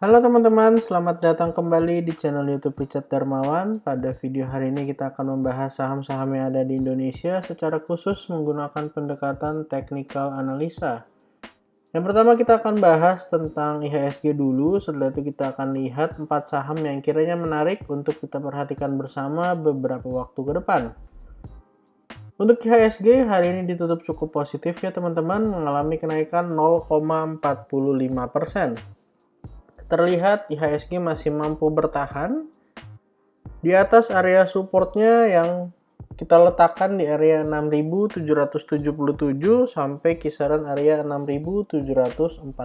Halo teman-teman, selamat datang kembali di channel YouTube Richard Darmawan. Pada video hari ini kita akan membahas saham-saham yang ada di Indonesia secara khusus menggunakan pendekatan technical analisa. Yang pertama kita akan bahas tentang IHSG dulu, setelah itu kita akan lihat 4 saham yang kiranya menarik untuk kita perhatikan bersama beberapa waktu ke depan. Untuk IHSG hari ini ditutup cukup positif ya teman-teman, mengalami kenaikan 0,45%. Terlihat IHSG masih mampu bertahan di atas area supportnya yang kita letakkan di area 6.777 sampai kisaran area 6.746.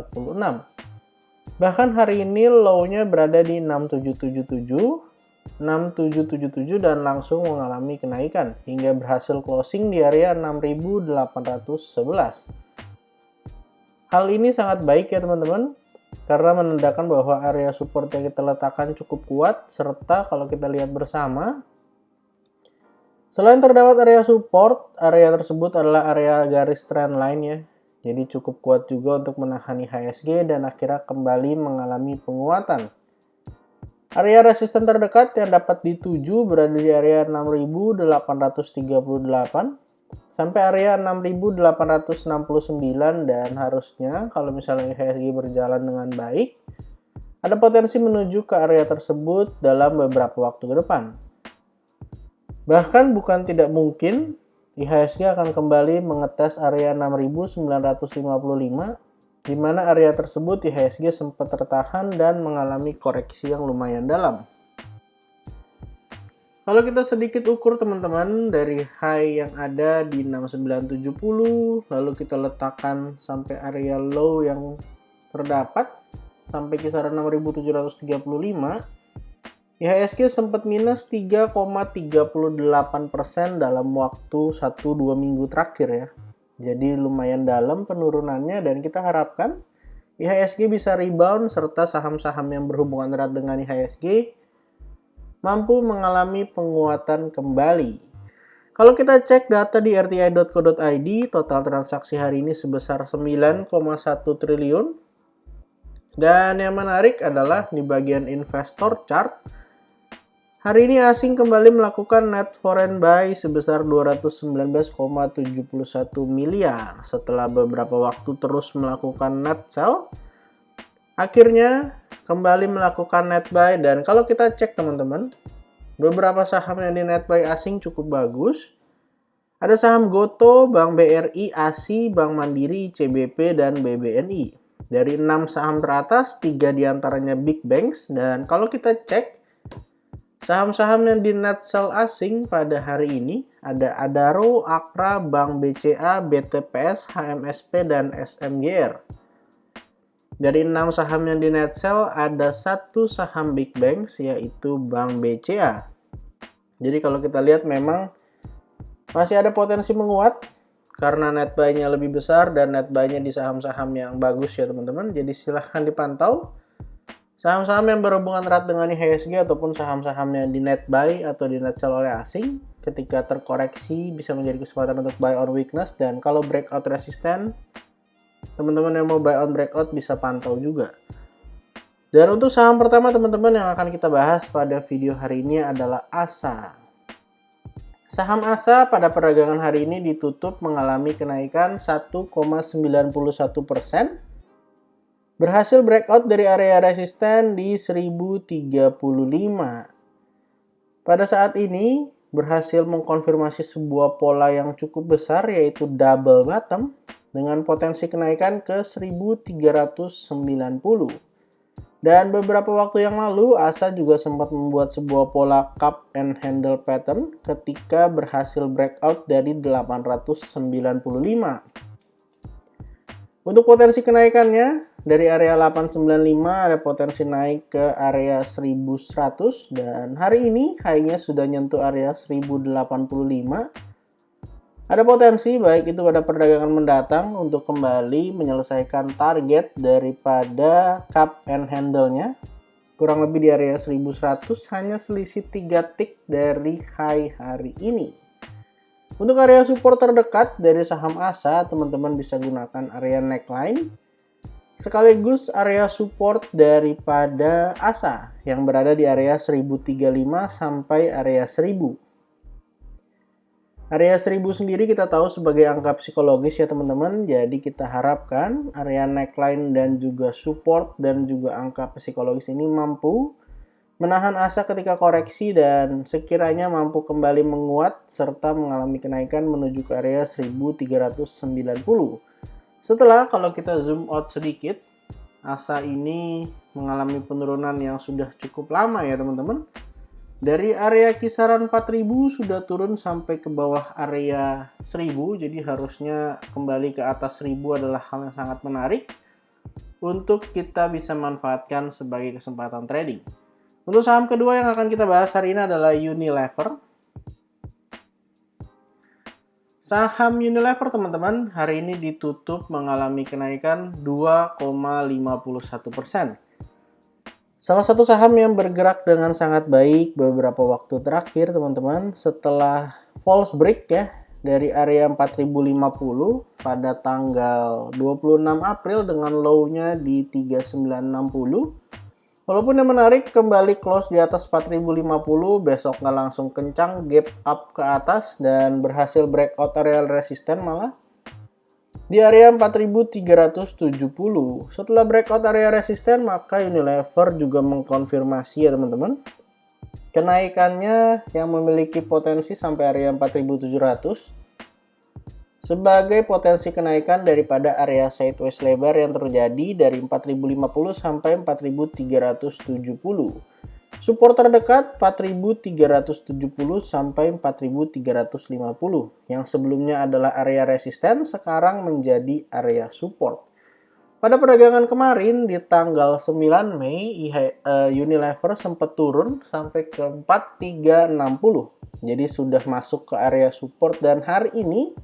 Bahkan hari ini low-nya berada di 6.777 dan langsung mengalami kenaikan hingga berhasil closing di area 6.811. Hal ini sangat baik ya teman-teman, karena menandakan bahwa area support yang kita letakkan cukup kuat, serta kalau kita lihat bersama, selain terdapat area support, area tersebut adalah area garis trend line ya. Jadi cukup kuat juga untuk menahan IHSG dan akhirnya kembali mengalami penguatan. Area resisten terdekat yang dapat dituju berada di area 6.838 sampai area 6.869, dan harusnya kalau misalnya IHSG berjalan dengan baik, ada potensi menuju ke area tersebut dalam beberapa waktu ke depan. Bahkan bukan tidak mungkin IHSG akan kembali mengetes area 6.955, di mana area tersebut IHSG sempat tertahan dan mengalami koreksi yang lumayan dalam. Kalau kita sedikit ukur teman-teman dari high yang ada di 6970, lalu kita letakkan sampai area low yang terdapat sampai kisaran 6735, IHSG sempat minus 3,38% dalam waktu 1-2 minggu terakhir ya. Jadi lumayan dalam penurunannya, dan kita harapkan IHSG bisa rebound serta saham-saham yang berhubungan erat dengan IHSG mampu mengalami penguatan kembali. Kalau kita cek data di rti.co.id, total transaksi hari ini sebesar 9,1 triliun. Dan yang menarik adalah di bagian investor chart, hari ini asing kembali melakukan net foreign buy sebesar 219,71 miliar. Setelah beberapa waktu terus melakukan net sell, akhirnya kembali melakukan net buy. Dan kalau kita cek teman-teman, beberapa saham yang di net buy asing cukup bagus. Ada saham Goto, Bank BRI, ASI, Bank Mandiri, CBP, dan BBNI. Dari 6 saham teratas, 3 diantaranya big banks. Dan kalau kita cek saham-saham yang di net sell asing pada hari ini, ada Adaro, Akra, Bank BCA, BTPS, HMSP, dan SMGR. Dari 6 saham yang di net sell, ada 1 saham big banks, yaitu Bank BCA. Jadi kalau kita lihat memang masih ada potensi menguat karena net buy-nya lebih besar dan net buy-nya di saham-saham yang bagus ya teman-teman. Jadi silahkan dipantau saham-saham yang berhubungan erat dengan IHSG ataupun saham-saham yang di net buy atau di net sell oleh asing. Ketika terkoreksi bisa menjadi kesempatan untuk buy on weakness, dan kalau breakout resisten, teman-teman yang mau buy on breakout bisa pantau juga. Dan untuk saham pertama teman-teman yang akan kita bahas pada video hari ini adalah ASA. Saham ASA pada perdagangan hari ini ditutup mengalami kenaikan 1,91%. Berhasil breakout dari area resisten di 1035. Pada saat ini berhasil mengkonfirmasi sebuah pola yang cukup besar, yaitu double bottom dengan potensi kenaikan ke 1390. Dan beberapa waktu yang lalu ASA juga sempat membuat sebuah pola cup and handle pattern ketika berhasil breakout dari 895. Untuk potensi kenaikannya, dari area 895 ada potensi naik ke area 1100, dan hari ini high-nya sudah nyentuh area 1085. Ada potensi baik itu pada perdagangan mendatang untuk kembali menyelesaikan target daripada cup and handle-nya. Kurang lebih di area 1100, hanya selisih 3 tick dari high hari ini. Untuk area support terdekat dari saham ASA, teman-teman bisa gunakan area neckline sekaligus area support daripada ASA yang berada di area 1035 sampai area 1000. Area 1000 sendiri kita tahu sebagai angka psikologis ya teman-teman, jadi kita harapkan area neckline dan juga support dan juga angka psikologis ini mampu menahan ASA ketika koreksi dan sekiranya mampu kembali menguat serta mengalami kenaikan menuju ke area 1390. Setelah kalau kita zoom out sedikit, ASA ini mengalami penurunan yang sudah cukup lama ya teman-teman. Dari area kisaran 4000 sudah turun sampai ke bawah area 1000, jadi harusnya kembali ke atas 1000 adalah hal yang sangat menarik untuk kita bisa manfaatkan sebagai kesempatan trading. Untuk saham kedua yang akan kita bahas hari ini adalah Unilever. Saham Unilever teman-teman hari ini ditutup mengalami kenaikan 2,51%. Salah satu saham yang bergerak dengan sangat baik beberapa waktu terakhir teman-teman setelah false break ya dari area 4050 pada tanggal 26 April dengan low-nya di 3960. Walaupun yang menarik kembali close di atas 4050, besok nggak langsung kencang gap up ke atas dan berhasil breakout area resisten malah di area 4370. Setelah breakout area resisten, maka Unilever juga mengkonfirmasi ya teman-teman, kenaikannya yang memiliki potensi sampai area 4700 sebagai potensi kenaikan daripada area sideways lebar yang terjadi dari 4050 sampai 4370. Support terdekat 4370 sampai 4350 yang sebelumnya adalah area resisten sekarang menjadi area support. Pada perdagangan kemarin di tanggal 9 Mei Unilever sempat turun sampai ke 4360. Jadi sudah masuk ke area support dan hari ini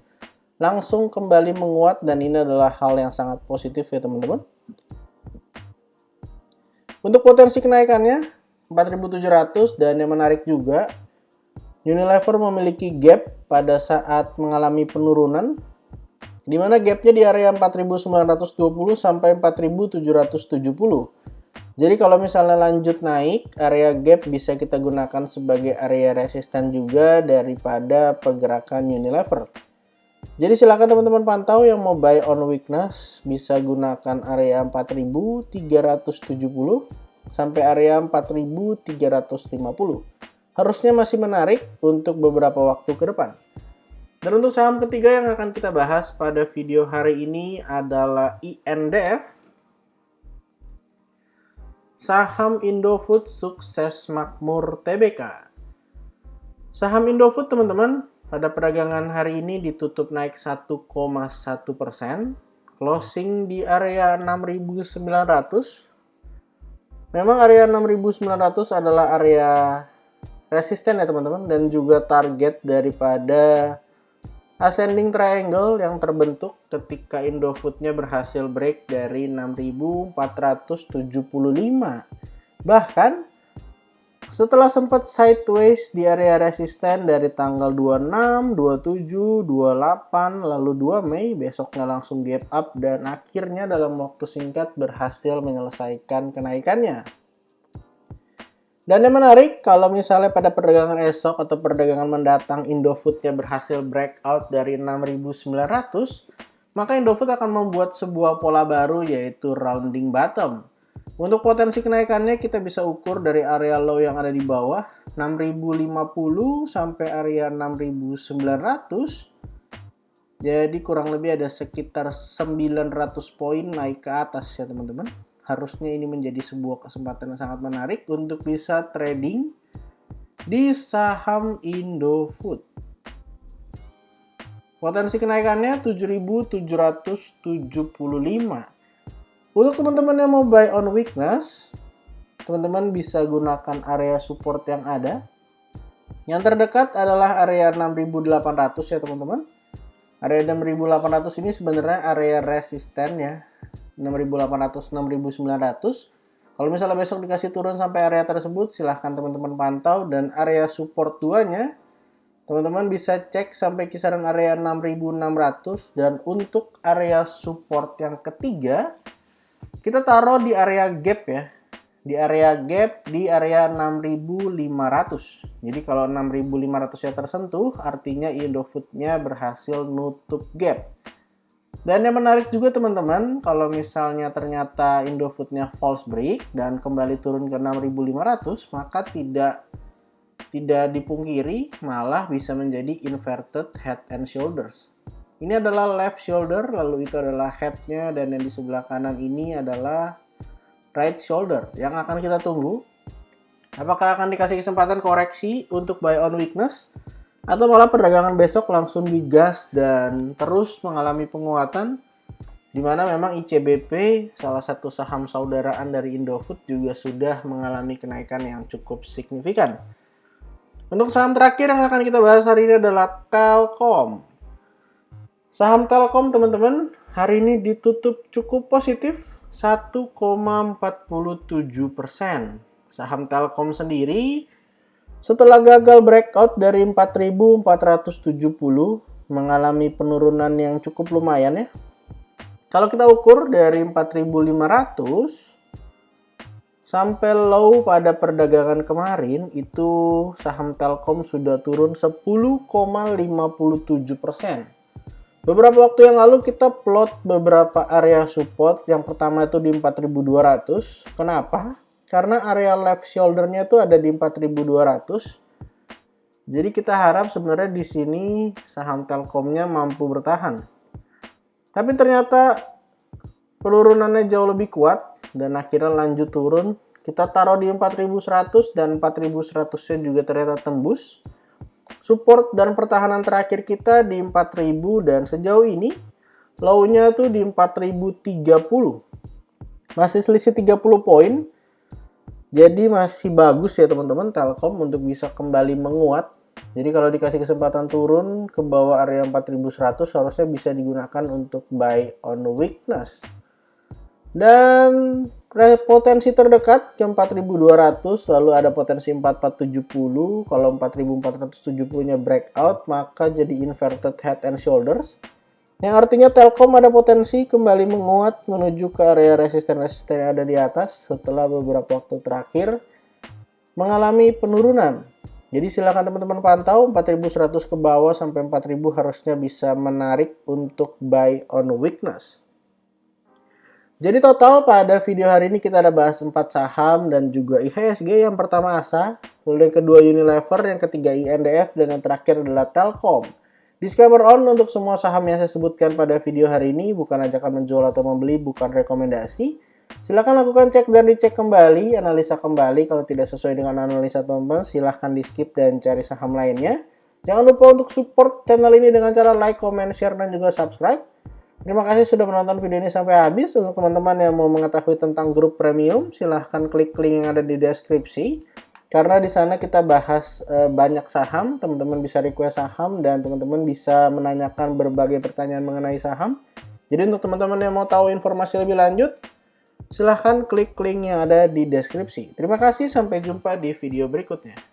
langsung kembali menguat dan ini adalah hal yang sangat positif ya teman-teman. Untuk potensi kenaikannya 4700 dan yang menarik juga Unilever memiliki gap pada saat mengalami penurunan di mana gapnya di area 4920 sampai 4770. Jadi kalau misalnya lanjut naik, area gap bisa kita gunakan sebagai area resisten juga daripada pergerakan Unilever. Jadi silakan teman-teman pantau yang mau buy on weakness bisa gunakan area 4370 sampai area 4350. Harusnya masih menarik untuk beberapa waktu ke depan. Dan untuk saham ketiga yang akan kita bahas pada video hari ini adalah INDF. Saham Indofood Sukses Makmur Tbk. Saham Indofood teman-teman pada perdagangan hari ini ditutup naik 1,1%, closing di area 6.900. Memang area 6.900 adalah area resisten ya teman-teman dan juga target daripada ascending triangle yang terbentuk ketika Indofood-nya berhasil break dari 6.475. Bahkan setelah sempat sideways di area resisten dari tanggal 26, 27, 28, lalu 2 Mei, besoknya langsung gap up dan akhirnya dalam waktu singkat berhasil menyelesaikan kenaikannya. Dan yang menarik, kalau misalnya pada perdagangan esok atau perdagangan mendatang Indofood-nya berhasil breakout dari 6.900, maka Indofood akan membuat sebuah pola baru yaitu rounding bottom. Untuk potensi kenaikannya kita bisa ukur dari area low yang ada di bawah 6.050 sampai area 6.900. Jadi kurang lebih ada sekitar 900 poin naik ke atas ya teman-teman. Harusnya ini menjadi sebuah kesempatan yang sangat menarik untuk bisa trading di saham Indofood. Potensi kenaikannya 7.775. Untuk teman-teman yang mau buy on weakness, teman-teman bisa gunakan area support yang ada. Yang terdekat adalah area 6.800 ya teman-teman. Area 6.800 ini sebenarnya area resisten ya. 6.800, 6.900. Kalau misalnya besok dikasih turun sampai area tersebut, silahkan teman-teman pantau. Dan area support 2-nya, teman-teman bisa cek sampai kisaran area 6.600. Dan untuk area support yang ketiga, Kita taruh di area gap ya. Di area gap di area 6.500. Jadi kalau 6.500-nya tersentuh, artinya Indofood-nya berhasil nutup gap. Dan yang menarik juga teman-teman, kalau misalnya ternyata Indofood-nya false break dan kembali turun ke 6.500, maka tidak dipungkiri malah bisa menjadi inverted head and shoulders. Ini adalah left shoulder, lalu itu adalah head-nya, dan yang di sebelah kanan ini adalah right shoulder. Yang akan kita tunggu, apakah akan dikasih kesempatan koreksi untuk buy on weakness, atau malah perdagangan besok langsung digas dan terus mengalami penguatan, di mana memang ICBP, salah satu saham saudaraan dari Indofood, juga sudah mengalami kenaikan yang cukup signifikan. Untuk saham terakhir yang akan kita bahas hari ini adalah Telkom. Saham Telkom teman-teman hari ini ditutup cukup positif 1,47%. Saham Telkom sendiri setelah gagal breakout dari 4.470 mengalami penurunan yang cukup lumayan ya. Kalau kita ukur dari 4.500 sampai low pada perdagangan kemarin, itu saham Telkom sudah turun 10,57%. Beberapa waktu yang lalu kita plot beberapa area support. Yang pertama itu di 4.200. Kenapa? Karena area left shoulder-nya itu ada di 4.200. Jadi kita harap sebenarnya di sini saham Telkomnya mampu bertahan. Tapi ternyata penurunannya jauh lebih kuat dan akhirnya lanjut turun. Kita taruh di 4.100 dan 4.100-nya juga ternyata tembus. Support dan pertahanan terakhir kita di 4.000 dan sejauh ini low-nya tuh di 4.030. Masih selisih 30 poin. Jadi masih bagus ya teman-teman Telkom untuk bisa kembali menguat. Jadi kalau dikasih kesempatan turun ke bawah area 4.100 harusnya bisa digunakan untuk buy on weakness. Dan potensi terdekat ke 4.200, lalu ada potensi 4.470. Kalau 4.470-nya breakout, maka jadi inverted head and shoulders. Yang artinya Telkom ada potensi kembali menguat menuju ke area resisten-resisten yang ada di atas setelah beberapa waktu terakhir mengalami penurunan. Jadi silakan teman-teman pantau 4.100 ke bawah sampai 4.000 harusnya bisa menarik untuk buy on weakness. Jadi total pada video hari ini kita ada bahas 4 saham dan juga IHSG. Yang pertama ASA, lalu yang kedua Unilever, yang ketiga INDF, dan yang terakhir adalah Telkom. Disclaimer on untuk semua saham yang saya sebutkan pada video hari ini bukan ajakan menjual atau membeli, bukan rekomendasi. Silahkan lakukan cek dan dicek kembali, analisa kembali. Kalau tidak sesuai dengan analisa teman-teman, silahkan di skip dan cari saham lainnya. Jangan lupa untuk support channel ini dengan cara like, comment, share, dan juga subscribe. Terima kasih sudah menonton video ini sampai habis. Untuk teman-teman yang mau mengetahui tentang grup premium, silahkan klik link yang ada di deskripsi. Karena di sana kita bahas banyak saham, teman-teman bisa request saham dan teman-teman bisa menanyakan berbagai pertanyaan mengenai saham. Jadi untuk teman-teman yang mau tahu informasi lebih lanjut, silahkan klik link yang ada di deskripsi. Terima kasih, sampai jumpa di video berikutnya.